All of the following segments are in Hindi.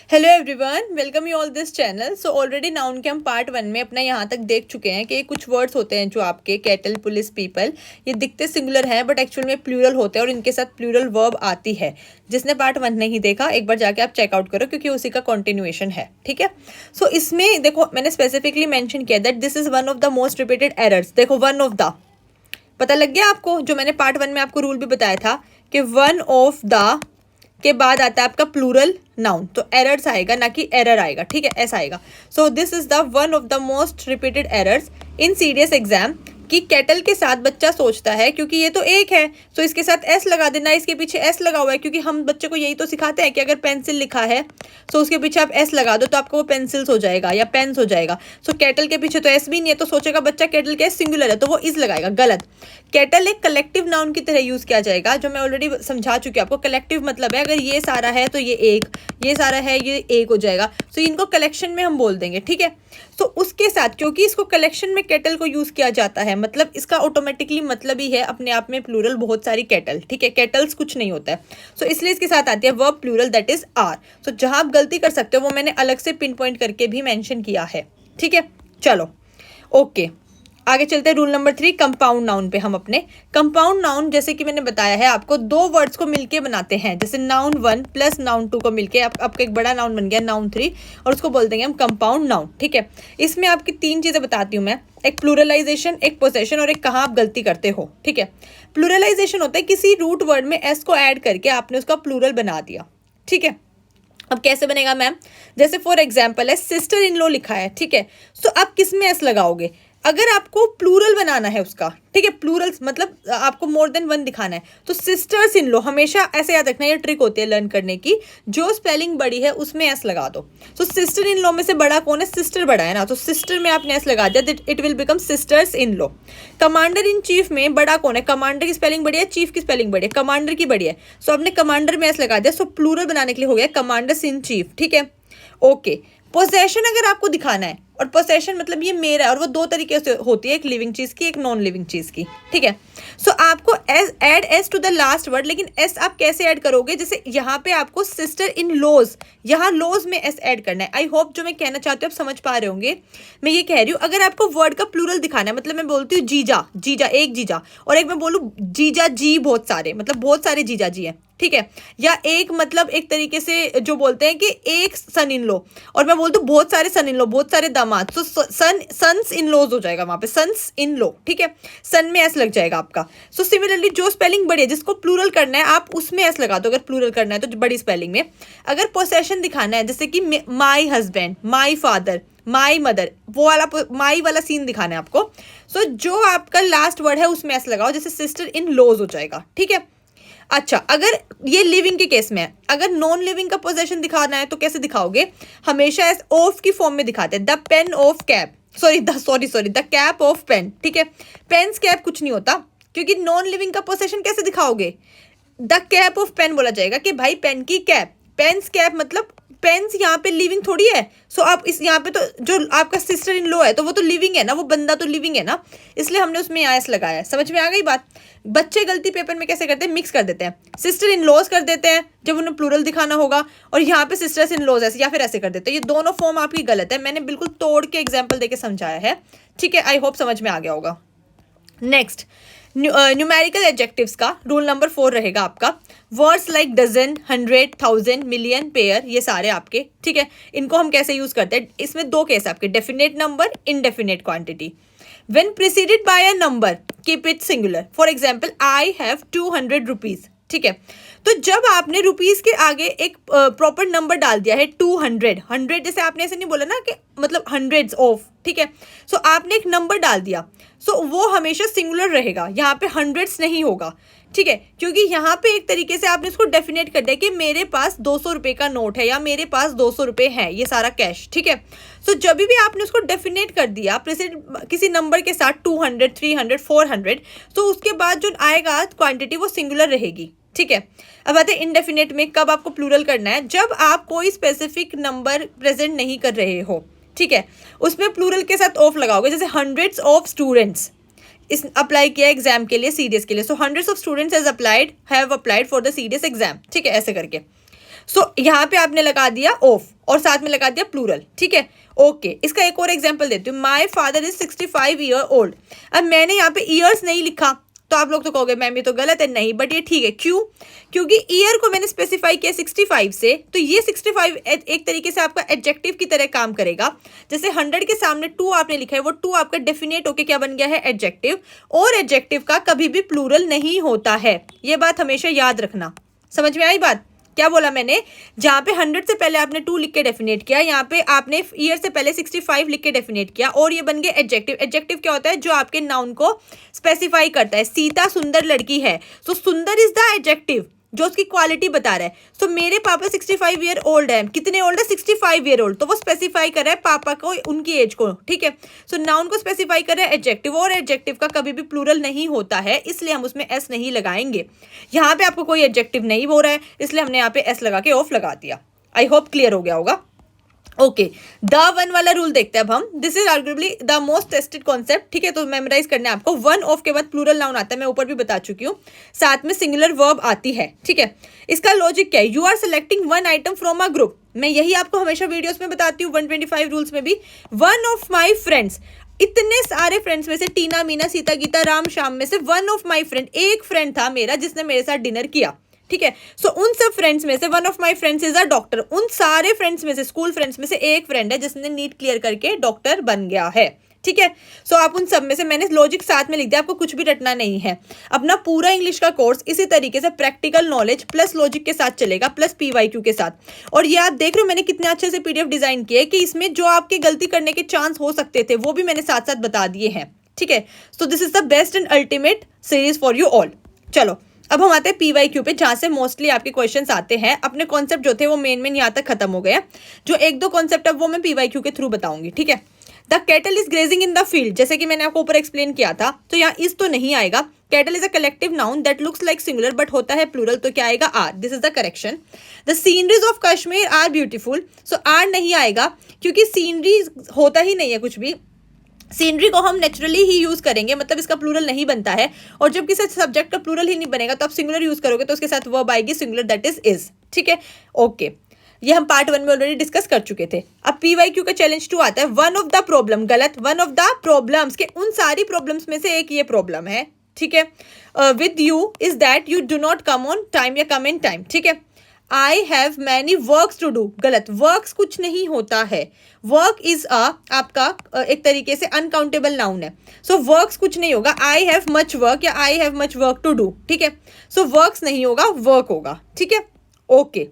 Hello everyone, welcome you all this channel. So already noun के हम पार्ट 1 में अपना यहाँ तक देख चुके हैं कि कुछ वर्ड्स होते हैं जो आपके कैटल, पुलिस, पीपल, ये दिखते सिंगुलर हैं बट एक्चुअल में प्लूरल होते हैं और इनके साथ प्लूरल वर्ब आती है। जिसने पार्ट 1 नहीं देखा एक बार जाके आप चेकआउट करो क्योंकि उसी का कॉन्टिन्यूएशन है, ठीक है। सो इसमें देखो मैंने स्पेसिफिकली मैंशन किया that this is one of the most repeated errors. देखो वन ऑफ द पता लग गया आपको, जो मैंने पार्ट 1 में आपको रूल भी बताया था कि वन ऑफ द के बाद आता है आपका प्लूरल नाउन, तो एरर्स आएगा ना कि एरर आएगा, ठीक है, ऐसा आएगा। So this is the one of the most repeated errors in serious exam कि केटल के साथ बच्चा सोचता है क्योंकि ये तो एक है तो इसके साथ एस लगा देना, इसके पीछे एस लगा हुआ है क्योंकि हम बच्चे को यही तो सिखाते हैं कि अगर पेंसिल लिखा है तो उसके पीछे आप एस लगा दो तो आपको वो पेंसिल्स हो जाएगा या पेन्स हो जाएगा। सो केटल के पीछे तो एस भी नहीं है तो सोचेगा बच्चा केटल के सिंगुलर है तो वो इज लगाएगा, गलत। केटल एक कलेक्टिव नाउन की तरह यूज किया जाएगा, जो मैं ऑलरेडी समझा चुकी हूँ आपको। कलेक्टिव मतलब है अगर ये सारा है तो ये एक, ये सारा है ये एक हो जाएगा। सो इनको कलेक्शन में हम बोल देंगे, ठीक है। तो उसके साथ क्योंकि इसको कलेक्शन में केटल को यूज किया जाता है मतलब इसका ऑटोमेटिकली मतलब ही है अपने आप में प्लूरल बहुत सारी केटल, ठीक है, केटल्स कुछ नहीं होता है। सो इसलिए इसके साथ आती है verb plural that is are. तो जहां आप गलती कर सकते हो वो मैंने अलग से पिन पॉइंट करके भी मेंशन किया है, ठीक है। चलो ओके, आगे चलते हैं रूल नंबर 3 कंपाउंड नाउन पे। हम अपने कंपाउंड नाउन जैसे कि मैंने बताया है आपको दो वर्ड्स को मिलके बनाते हैं, जैसे नाउन 1 प्लस नाउन 2 को मिलके आपका एक बड़ा नाउन बन गया नाउन 3 और उसको बोल देंगे हम कंपाउंड नाउन, ठीक है। इसमें आपकी 3 चीजें बताती हूँ मैं, एक प्लूरलाइजेशन, एक पोसेशन और एक कहाँ आप गलती करते हो, ठीक है। प्लूरलाइजेशन होता है किसी रूट वर्ड में एस को ऐड करके आपने उसका प्लूरल बना दिया, ठीक है। अब कैसे बनेगा मैम, जैसे फॉर एग्जाम्पल है सिस्टर इन लॉ लिखा है, ठीक है। सो आप किस में एस लगाओगे अगर आपको प्लूरल बनाना है उसका, ठीक है, प्लूरल मतलब आपको मोर देन वन दिखाना है तो सिस्टर्स इन लॉ, हमेशा ऐसे याद रखना, ये ट्रिक होती है लर्न करने की, जो स्पेलिंग बड़ी है उसमें एस लगा दो। तो सिस्टर इन लॉ में से बड़ा कौन है, सिस्टर बड़ा है ना, तो सिस्टर में आपने एस लगा दिया, it will become sisters in law. Commander in chief में बड़ा कौन है, कमांडर की स्पेलिंग बड़ी है, चीफ की स्पेलिंग बड़ी है, कमांडर की बड़ी है, सो आपने कमांडर में एस लगा दिया, सो प्लूरल बनाने के लिए हो गया कमांडर्स इन चीफ, ठीक है। ओके, पोसेशन अगर आपको दिखाना है, और पोसेशन मतलब ये मेरा है और वो दो तरीके से होती है, एक लिविंग चीज की एक नॉन लिविंग चीज की, ठीक है। सो आपको add S to the last word, लेकिन एस आप कैसे ऐड करोगे, जैसे यहाँ पे आपको सिस्टर इन लॉज, यहाँ लॉज में एस ऐड करना है। आई होप जो मैं कहना चाहती हूँ आप समझ पा रहे होंगे। मैं ये कह रही हूँ अगर आपको वर्ड का प्लूरल दिखाना है, मतलब मैं बोलती हूँ जीजा, जीजा एक जीजा, और एक मैं बोलूँ जीजा जी बहुत सारे, मतलब बहुत सारे जीजा जी हैं, ठीक है। या एक मतलब एक तरीके से जो बोलते हैं कि एक सन इन लो, और मैं बोलती हूँ बहुत सारे सन इन लो, बहुत सारे दामाद, तो सन्स इन लॉज हो जाएगा वहां पे, सन्स इन लो, ठीक है, सन में एस लग जाएगा आपका। सो सिमिलरली जो स्पेलिंग बड़ी है जिसको प्लूरल करना है आप उसमें एस लगा दो, अगर प्लूरल करना है तो बड़ी स्पेलिंग में। अगर पोसेशन दिखाना है जैसे कि my husband, my father, my mother, वो वाला माई वाला सीन दिखाना है आपको, सो जो आपका लास्ट वर्ड है उसमें एस लगाओ, जैसे सिस्टर इन लॉज हो जाएगा, ठीक है। अच्छा, अगर ये लिविंग के केस में है, अगर नॉन लिविंग का पोजेशन दिखाना है तो कैसे दिखाओगे, हमेशा एस ऑफ की फॉर्म में दिखाते हैं, the pen of cap, the cap of pen, ठीक है। पेन्स कैप कुछ नहीं होता क्योंकि नॉन लिविंग का पोजेशन कैसे दिखाओगे, द कैप ऑफ पेन बोला जाएगा कि भाई पेन की कैप, पेन्स कैप मतलब पेन्स यहाँ पे लिविंग थोड़ी है। सो आप इस यहाँ पे तो जो आपका सिस्टर इन लॉ है तो वो तो लिविंग है ना, वो बंदा तो लिविंग है ना, इसलिए हमने उसमें एस लगाया है। समझ में आ गई बात। बच्चे गलती पेपर में कैसे करते हैं, मिक्स कर देते हैं, सिस्टर इन लॉज कर देते हैं जब उन्हें प्लूरल दिखाना होगा, और यहाँ पे सिस्टर्स इन लॉज ऐसे या फिर ऐसे कर देते हैं। ये दोनों फॉर्म आपकी गलत है, मैंने बिल्कुल तोड़ के एग्जाम्पल देके समझाया है, ठीक है। आई होप समझ में आ गया होगा। नेक्स्ट, न्यूमेरिकल एडजेक्टिव्स का रूल नंबर 4 रहेगा आपका। Words like dozen, 100, 1000, million, pair, ये सारे आपके, ठीक है। इनको हम कैसे यूज करते हैं, इसमें दो केस आपके, definite number, indefinite quantity. When preceded by a number keep it singular, for example I have 200 rupees, ठीक है। तो जब आपने रुपीज के आगे एक प्रॉपर नंबर डाल दिया है 200, 100 जैसे आपने ऐसे नहीं बोला ना कि मतलब हंड्रेड्स ऑफ, ठीक है। सो आपने एक नंबर डाल दिया, सो वो हमेशा सिंगुलर रहेगा, यहाँ पे हंड्रेड्स नहीं होगा, ठीक है, क्योंकि यहाँ पे एक तरीके से आपने इसको डेफिनेट कर दिया कि मेरे पास 200 रुपये का नोट है या मेरे पास 200 रुपये है, ये सारा कैश, ठीक है। सो जब भी आपने उसको डेफिनेट कर दिया किसी नंबर के साथ 200, 300, 400, तो उसके बाद जो आएगा क्वांटिटी वो सिंगुलर रहेगी, ठीक है। अब आते हैं इनडेफिनेट में, कब आपको प्लूरल करना है, जब आप कोई स्पेसिफिक नंबर प्रेजेंट नहीं कर रहे हो, ठीक है, उसमें प्लूरल के साथ ऑफ लगाओगे, जैसे हंड्रेड्स ऑफ स्टूडेंट्स, इस अप्लाई किया एग्जाम के लिए, सीडीएस के लिए, so hundreds of students have applied for the CDS exam, ठीक है, ऐसे करके। सो यहाँ पे आपने लगा दिया ऑफ और साथ में लगा दिया प्लूरल, ठीक है। ओके, इसका एक और एग्जांपल देती हूँ। My father is 65 year old. अब मैंने यहाँ पे ईयर्स नहीं लिखा तो आप लोग तो कहोगे मैम ये तो गलत है, नहीं, बट ये ठीक है। क्यों? क्योंकि ईयर को मैंने स्पेसिफाई किया 65 से, तो ये 65 एक तरीके से आपका एडजेक्टिव की तरह काम करेगा। जैसे 100 के सामने 2 आपने लिखा है, वो 2 आपका डेफिनेट होके क्या बन गया है, एडजेक्टिव। और एडजेक्टिव का कभी भी प्लूरल नहीं होता है, ये बात हमेशा याद रखना। समझ में आई बात? क्या बोला मैंने? जहाँ पे 100 से पहले आपने 2 लिख के डेफिनेट किया, यहाँ पे आपने ईयर से पहले 65 लिख के डेफिनेट किया और ये बन गया एडजेक्टिव। एडजेक्टिव क्या होता है? जो आपके नाउन को स्पेसिफाई करता है। सीता सुंदर लड़की है, सो सुंदर इज द एडजेक्टिव जो उसकी क्वालिटी बता रहा है। सो मेरे पापा 65 ईयर ओल्ड है। कितने ओल्ड है? 65 ईयर ओल्ड। तो वो स्पेसिफाई कर रहा है पापा को, उनकी एज को, ठीक है। सो नाउन को स्पेसिफाई कर रहा है एडजेक्टिव, और एडजेक्टिव का कभी भी प्लूरल नहीं होता है, इसलिए हम उसमें एस नहीं लगाएंगे। यहाँ पे आपको कोई एडजेक्टिव नहीं हो रहा है, इसलिए हमने यहाँ पे एस लगा के ऑफ लगा दिया। आई होप क्लियर हो गया होगा। ओके, द वन वाला रूल देखते हैं अब हम। This is arguably the most tested concept, ठीक है। तो मेमोराइज करना है आपको। वन ऑफ के बाद प्लूरल नाउन आता है, मैं ऊपर भी बता चुकी हूँ। साथ में सिंगुलर वर्ब आती है, ठीक है। इसका लॉजिक क्या है? You are selecting one item from a group. मैं यही आपको हमेशा वीडियोस में बताती हूँ, 125 रूल्स में भी। वन ऑफ माई फ्रेंड्स, इतने सारे फ्रेंड्स में से टीना, मीना, सीता, गीता, राम, श्याम में से वन ऑफ माई फ्रेंड, एक फ्रेंड था मेरा जिसने मेरे साथ डिनर किया, ठीक है। सो उन सब फ्रेंड्स में से one of my friends is a doctor. उन सारे फ्रेंड्स में से, स्कूल फ्रेंड्स में से एक फ्रेंड है जिसने नीट क्लियर करके डॉक्टर बन गया है, ठीक है। सो आप उन सब में से, मैंने लॉजिक साथ में लिख दिया, आपको कुछ भी रटना नहीं है। अपना पूरा इंग्लिश का कोर्स इसी तरीके से प्रैक्टिकल नॉलेज प्लस लॉजिक के साथ चलेगा, प्लस PYQ के साथ। और ये आप देख रहे हो मैंने कितने अच्छे से PDF डिजाइन किया है कि इसमें जो आपके गलती करने के चांस हो सकते थे वो भी मैंने साथ साथ बता दिए हैं, ठीक है। So this is the best and ultimate series for you all. चलो अब हम आते हैं PYQ पे, जहां से मोस्टली आपके क्वेश्चंस आते हैं। अपने कॉन्सेप्ट जो थे वो मेन यहाँ तक खत्म हो गए। जो एक दो कॉन्सेप्ट है वो मैं PYQ के थ्रू बताऊंगी, ठीक है। The cattle is grazing in the field, जैसे कि मैंने आपको ऊपर एक्सप्लेन किया था, तो यहाँ इस तो नहीं आएगा। Cattle is a collective noun that looks like singular but होता है प्लूरल, तो क्या आएगा? Are. This is the correction. The sceneries of Kashmir are beautiful, so are नहीं आएगा क्योंकि सीनरी होता ही नहीं है कुछ भी। सीनरी को हम नेचुरली ही यूज करेंगे, मतलब इसका प्लूरल नहीं बनता है। और जब किसी सब्जेक्ट का प्लूरल ही नहीं बनेगा तो आप सिंगुलर यूज करोगे तो उसके साथ वर्ब आएगी सिंगुलर, दैट इज, ठीक है। ओके, ये हम पार्ट 1 में ऑलरेडी डिस्कस कर चुके थे। अब PYQ का चैलेंज 2 आता है। वन ऑफ द प्रॉब्लम, गलत। वन ऑफ द प्रॉब्लम्स के उन सारी प्रॉब्लम्स में से एक ये प्रॉब्लम है, ठीक है। With you is that you do not come on time या कम इन टाइम, ठीक है। I have many works to do, गलत। वर्क्स कुछ नहीं होता है। वर्क इज आपका एक तरीके से अनकाउंटेबल नाउन है। सो वर्क्स कुछ नहीं होगा। आई हैव मच वर्क या I have much work to do, ठीक है। सो वर्क्स नहीं होगा, वर्क होगा, ठीक है। ओके,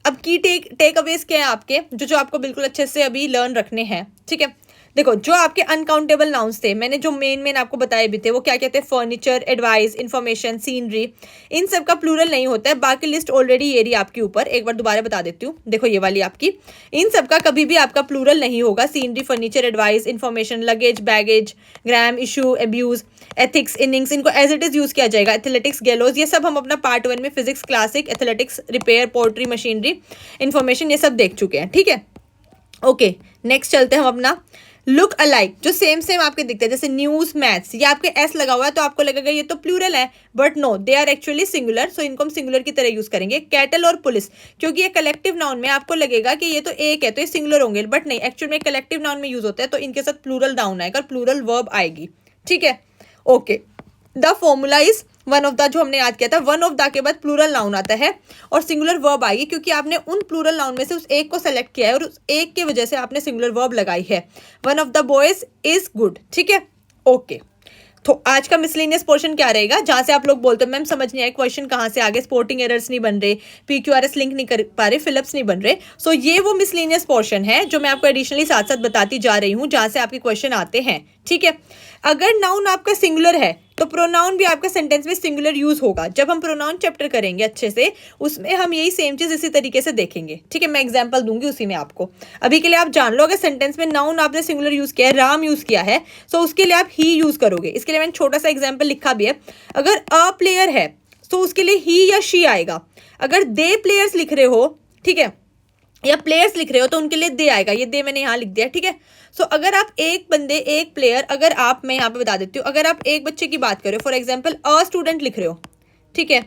अब की टेक अवेज क्या है आपके, जो आपको बिल्कुल अच्छे से अभी लर्न रखने हैं, ठीक है। देखो, जो आपके अनकाउंटेबल नाउन्स थे, मैंने जो मेन आपको बताए भी थे, वो क्या कहते हैं? Furniture, advice, information, scenery. इन सब का प्लूरल नहीं होता है। बाकी लिस्ट ऑलरेडी ये रही आपके ऊपर, एक बार दोबारा बता देती हूँ। देखो ये वाली आपकी, इन सब का कभी भी आपका प्लूरल नहीं होगा। Scenery, furniture, advice, information, luggage, baggage, gram, issue, abuse, ethics, innings, इनको एज इट इज यूज किया जाएगा। एथलेटिक्स, गैलोज, ये सब हम अपना पार्ट 1 में physics classic, athletics, repair, portray, machinery, information, ये सब देख चुके हैं, ठीक है। ओके, नेक्स्ट चलते हैं हम अपना लुक अलाइक, जो सेम आपके दिखते हैं, जैसे न्यूज, मैथ्स, ये आपके एस लगा हुआ है तो आपको लगेगा ये तो प्लूरल है, but no, they are actually singular. So इनको हम सिंगुलर की तरह यूज करेंगे। कैटल और पुलिस, क्योंकि ये कलेक्टिव नाउन में आपको लगेगा कि ये तो एक है तो ये सिंगुलर होंगे, बट नहीं, एक्चुअल में कलेक्टिव नाउन में यूज होता है तो इनके साथ प्लूरल नाउन आएगा, प्लूरल वर्ब आएगी, ठीक है। Okay, the formula is one of the, जो हमने याद किया था, वन ऑफ द के बाद प्लूरल नाउन आता है और सिंगुलर वर्ब आएगी, क्योंकि आपने उन प्लूरल नाउन में से उस एक को सेलेक्ट किया है और उस एक की वजह से आपने सिंगुलर वर्ब लगाई है। One of the boys is good, ठीक है। ओके, तो आज का मिसलेनियस पोर्शन क्या रहेगा, जहां से आप लोग बोलते हो मैम समझ नहीं आए क्वेश्चन कहाँ से आगे, स्पोर्टिंग एरर्स नहीं बन रहे, PQRS लिंक नहीं कर पा रहे, फिलअप्स नहीं बन रहे। सो ये वो मिसलेनियस पोर्शन है जो मैं आपको एडिशनली साथ साथ बताती जा रही हूँ, जहां से आपके क्वेश्चन आते हैं, ठीक है। अगर नाउन आपका सिंगुलर है तो प्रोनाउन भी आपका सेंटेंस में सिंगुलर यूज होगा। जब हम प्रोनाउन चैप्टर करेंगे अच्छे से, उसमें हम यही सेम चीज इसी तरीके से देखेंगे, ठीक है। मैं एग्जांपल दूंगी उसी में आपको। अभी के लिए आप जान लो, अगर सेंटेंस में नाउन आपने सिंगुलर यूज किया है, राम यूज किया है, तो उसके लिए आप ही यूज करोगे। इसके लिए मैंने छोटा सा एग्जाम्पल लिखा भी है। अगर अ प्लेयर है तो उसके लिए ही या शी आएगा। अगर दे प्लेयर्स लिख रहे हो, ठीक है, या प्लेयर्स लिख रहे हो तो उनके लिए दे आएगा। ये दे मैंने यहाँ लिख दिया, ठीक है। सो अगर आप एक बंदे, एक प्लेयर, अगर आप, मैं यहाँ पे बता देती हूँ, अगर आप एक बच्चे की बात करो, फॉर एग्जांपल अ स्टूडेंट लिख रहे हो, ठीक है,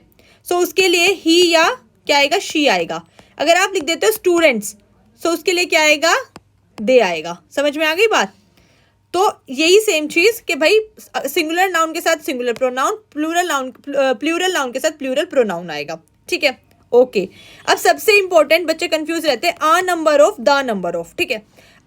सो उसके लिए ही या क्या आएगा, शी आएगा। अगर आप लिख देते हो स्टूडेंट्स, सो उसके लिए क्या आएगा, दे आएगा। समझ में आ गई बात। तो यही सेम चीज कि भाई सिंगुलर नाउन के साथ सिंगुलर प्रोनाउन, प्लूरल नाउन के साथ प्लूरल प्रोनाउन आएगा। ठीक है, ओके। अब सबसे इंपॉर्टेंट, बच्चे कंफ्यूज रहते हैं, अ number of, the number of. ठीक है,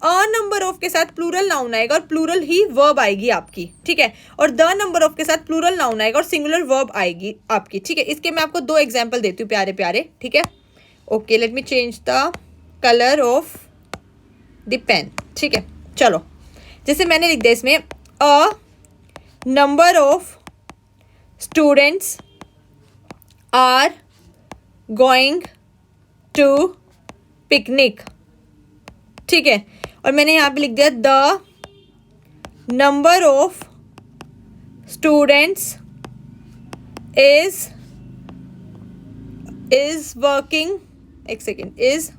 अ नंबर ऑफ के साथ प्लूरल नाउन आएगा और प्लूरल ही वर्ब आएगी आपकी। ठीक है, और द नंबर ऑफ के साथ प्लूरल नाउन आएगा और सिंगुलर वर्ब आएगी आपकी। ठीक है, इसके मैं आपको 2 एग्जाम्पल देती हूँ प्यारे प्यारे। ठीक है, okay, let me change the colour of the pen. ठीक है, चलो, जैसे मैंने लिख दिया इसमें, a number of students are going to picnic. ठीक है, और मैंने यहाँ पे लिख दिया the number of students is working, एक second, is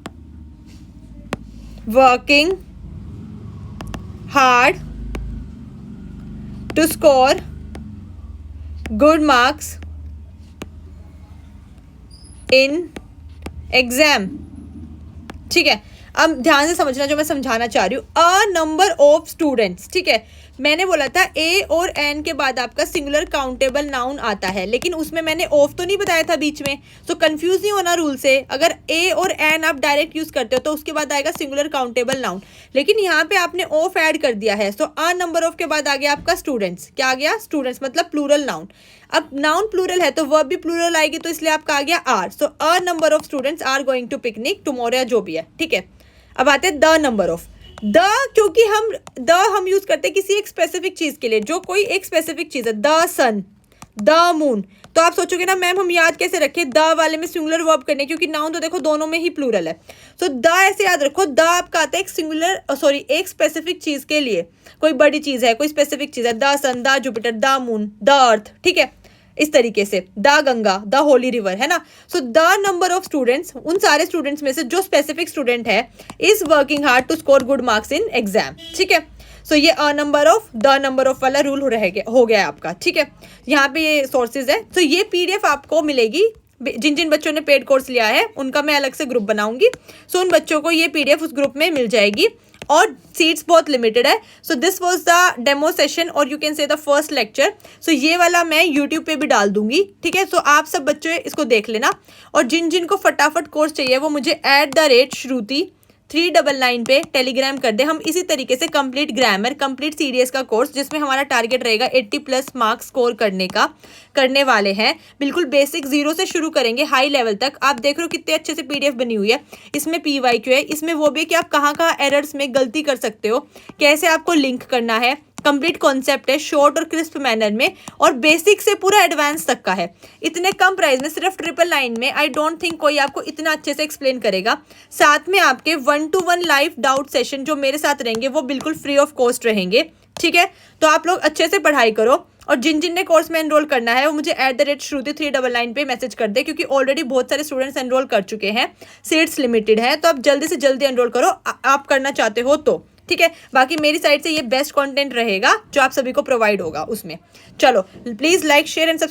working hard to score good marks in exam. ठीक है, अब ध्यान से समझना जो मैं समझाना चाह रही हूँ। अ नंबर ऑफ स्टूडेंट्स, ठीक है, मैंने बोला था ए और एन के बाद आपका सिंगुलर काउंटेबल नाउन आता है, लेकिन उसमें मैंने ऑफ तो नहीं बताया था बीच में, तो कंफ्यूज नहीं होना रूल से। अगर ए और एन आप डायरेक्ट यूज करते हो तो उसके बाद आएगा सिंगुलर काउंटेबल नाउन, लेकिन यहाँ पे आपने ऑफ ऐड कर दिया है, तो अ नंबर ऑफ के बाद आ गया आपका स्टूडेंट्स। क्या आ गया, स्टूडेंट्स, मतलब प्लूरल नाउन। अब नाउन प्लूरल है तो वर्ब भी प्लूरल आएगी, तो इसलिए आपका आ गया are. So a number of students are going to picnic tomorrow, या जो भी है। ठीक है, अब आते हैं द नंबर ऑफ। द, क्योंकि हम यूज करते हैं किसी एक स्पेसिफिक चीज के लिए, जो कोई एक स्पेसिफिक चीज है, द सन, द मून। तो आप सोचोगे ना मैम हम याद कैसे रखें, द वाले में सिंगुलर वर्ब करने, क्योंकि नाउन तो देखो दोनों में ही प्लूरल है। तो द ऐसे याद रखो, द आपका आता है एक सिंगुलर, सॉरी, एक स्पेसिफिक चीज के लिए, कोई बड़ी चीज है, कोई स्पेसिफिक चीज है, the sun, the Jupiter, the moon, the earth. ठीक है, इस तरीके से, the Ganga, the holy river, है ना। So the number of students, उन सारे स्टूडेंट्स में से जो स्पेसिफिक स्टूडेंट है, is working hard to score good marks in exam. ठीक है, सो ये a number of, the number of वाला रूल हो गया है आपका। ठीक है, यहाँ पे ये सोर्सेज है। तो ये पीडीएफ आपको मिलेगी, जिन जिन बच्चों ने पेड कोर्स लिया है उनका मैं अलग से ग्रुप बनाऊंगी। सो उन बच्चों को ये पीडीएफ उस ग्रुप में मिल जाएगी, और सीट्स बहुत लिमिटेड है। So this was the demo session, और you can say the first lecture. So ये वाला मैं यूट्यूब पे भी डाल दूंगी। ठीक है, सो आप सब बच्चे इसको देख लेना, और जिन जिन को फटाफट कोर्स चाहिए वो मुझे @Shruti 399 पे टेलीग्राम कर दे। हम इसी तरीके से कंप्लीट ग्रामर, कंप्लीट सीडीएस का कोर्स, जिसमें हमारा टारगेट रहेगा 80+ मार्क्स स्कोर करने वाले हैं। बिल्कुल बेसिक 0 से शुरू करेंगे हाई लेवल तक। आप देख रहे हो कितने अच्छे से पीडीएफ बनी हुई है। इसमें PYQ है, इसमें वो भी कि आप कहाँ कहाँ एरर्स में गलती कर सकते हो, कैसे आपको लिंक करना है, कंप्लीट कॉन्सेप्ट है, शॉर्ट और क्रिस्प मैनर में, और बेसिक से पूरा एडवांस तक का है। इतने कम प्राइस में, सिर्फ 999 में, आई डोंट थिंक कोई आपको इतना अच्छे से एक्सप्लेन करेगा। साथ में आपके 1-to-1 लाइव डाउट सेशन जो मेरे साथ रहेंगे वो बिल्कुल फ्री ऑफ कॉस्ट रहेंगे। ठीक है, तो आप लोग अच्छे से पढ़ाई करो, और जिन जिन ने कोर्स में एनरोल करना है वो मुझे @Shruti 399 पे मैसेज कर दे, क्योंकि ऑलरेडी बहुत सारे स्टूडेंट्स एनरोल कर चुके हैं, सीट्स लिमिटेड है। तो आप जल्दी से जल्दी एनरोल करो, आप करना चाहते हो तो। ठीक है, बाकी मेरी साइड से ये बेस्ट कंटेंट रहेगा जो आप सभी को प्रोवाइड होगा उसमें। चलो, please like, share and subscribe.